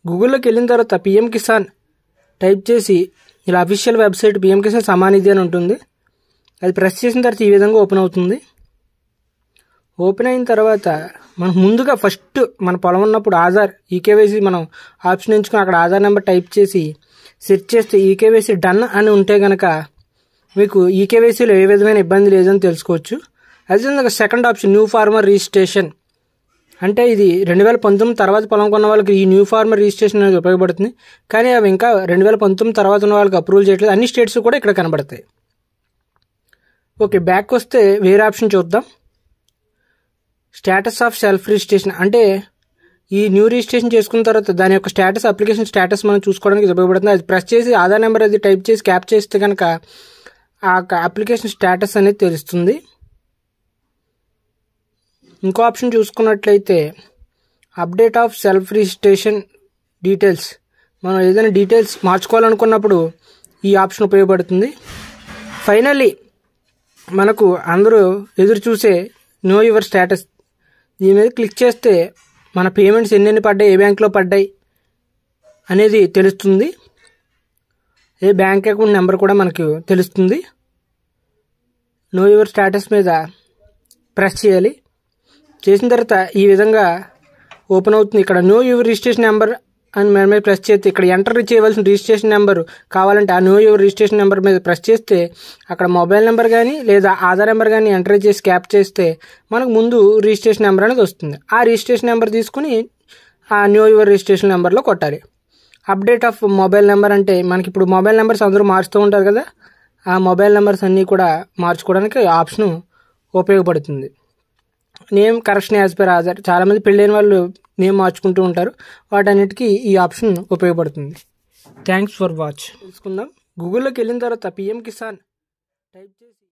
గూగుల్లోకి వెళ్ళిన తర్వాత PM Kisan type చేసి ఇలా official website PM Kisan Samman Nidhi అని ఉంటుంది. అది ప్రెస్ చేసిన తర్వాత ఈ విధంగా ఓపెన్ అవుతుంది. ఓపెన్ అయిన తర్వాత మనం ముందుగా ఫస్ట్ మన పొలం ఉన్నప్పుడు ఆధార్ ఈకేవైసీ మనం ఆప్షన్ ఎంచుకుని అక్కడ ఆధార్ నెంబర్ టైప్ చేసి సెర్చ్ చేస్తే ఈకేవైసీ డన్ అని ఉంటే కనుక మీకు ఈకేవైసీలో ఏ విధమైన ఇబ్బంది లేదని తెలుసుకోవచ్చు. అదేవిధంగా second option new farmer registration అంటే ఇది 2019 తర్వాత పొలం కొన్న వాళ్ళకి ఈ న్యూ ఫార్మర్ రిజిస్ట్రేషన్ అనేది ఉపయోగపడుతుంది. కానీ అవి ఇంకా 2019 తర్వాత ఉన్న వాళ్ళకి అప్రూవల్ చేయట్లేదు. అన్ని స్టేట్స్ కూడా ఇక్కడ కనబడతాయి. ఓకే, బ్యాక్ వస్తే వేరే ఆప్షన్ చూద్దాం. స్టేటస్ ఆఫ్ సెల్ఫ్ రిజిస్ట్రేషన్ అంటే ఈ న్యూ రిజిస్ట్రేషన్ చేసుకున్న తర్వాత దాని యొక్క స్టేటస్ అప్లికేషన్ స్టేటస్ మనం చూసుకోవడానికి ఉపయోగపడుతుంది. అది ప్రెస్ చేసి ఆధార్ నెంబర్ అది టైప్ చేసి క్యాప్ చేస్తే కనుక ఆ అప్లికేషన్ స్టేటస్ అనేది తెలుస్తుంది. ఇంకో ఆప్షన్ చూసుకున్నట్లయితే update of self registration details. మనం ఏదైనా డీటెయిల్స్ మార్చుకోవాలనుకున్నప్పుడు ఈ ఆప్షన్ ఉపయోగపడుతుంది. ఫైనల్లీ మనకు అందరూ ఎదురు చూసే నో యువర్ స్టేటస్ దీని మీద క్లిక్ చేస్తే మన పేమెంట్స్ ఎన్నెన్ని పడ్డాయి, ఏ బ్యాంక్లో పడ్డాయి అనేది తెలుస్తుంది. ఏ బ్యాంక్ అకౌంట్ నెంబర్ కూడా మనకు తెలుస్తుంది. నో యువర్ స్టేటస్ మీద ప్రెస్ చేయాలి. చేసిన తర్వాత ఈ విధంగా ఓపెన్ అవుతుంది. ఇక్కడ నో యువర్ రిజిస్ట్రేషన్ నెంబర్ అని మీద ప్రెస్ చేస్తే ఇక్కడ ఎంటర్ చేయవలసిన రిజిస్ట్రేషన్ నెంబర్ కావాలంటే ఆ నో యువర్ రిజిస్ట్రేషన్ నెంబర్ మీద ప్రెస్ చేస్తే అక్కడ మొబైల్ నెంబర్ కానీ లేదా ఆధార్ నెంబర్ కానీ ఎంటర్ చేసి క్యాప్ చేస్తే మనకు ముందు రిజిస్ట్రేషన్ నెంబర్ అనేది వస్తుంది. ఆ రిజిస్ట్రేషన్ నెంబర్ తీసుకుని ఆ నో యువర్ రిజిస్ట్రేషన్ నెంబర్లో కొట్టాలి. అప్డేట్ ఆఫ్ మొబైల్ నెంబర్ అంటే మనకి ఇప్పుడు మొబైల్ నెంబర్స్ అందరూ మారుస్తూ ఉంటారు కదా, ఆ మొబైల్ నెంబర్స్ అన్నీ కూడా మార్చుకోవడానికి ఆప్షన్ ఉపయోగపడుతుంది. Name correction as per Aadhaar. చాలామంది పెళ్ళైన వాళ్ళు నేమ్ మార్చుకుంటూ ఉంటారు. వాటన్నిటికీ ఈ ఆప్షన్ ఉపయోగపడుతుంది. Thanks for watch. తెలుసుకుందాం. గూగుల్లోకి వెళ్ళిన తర్వాత పిఎం కిసాన్ టైప్ చేసి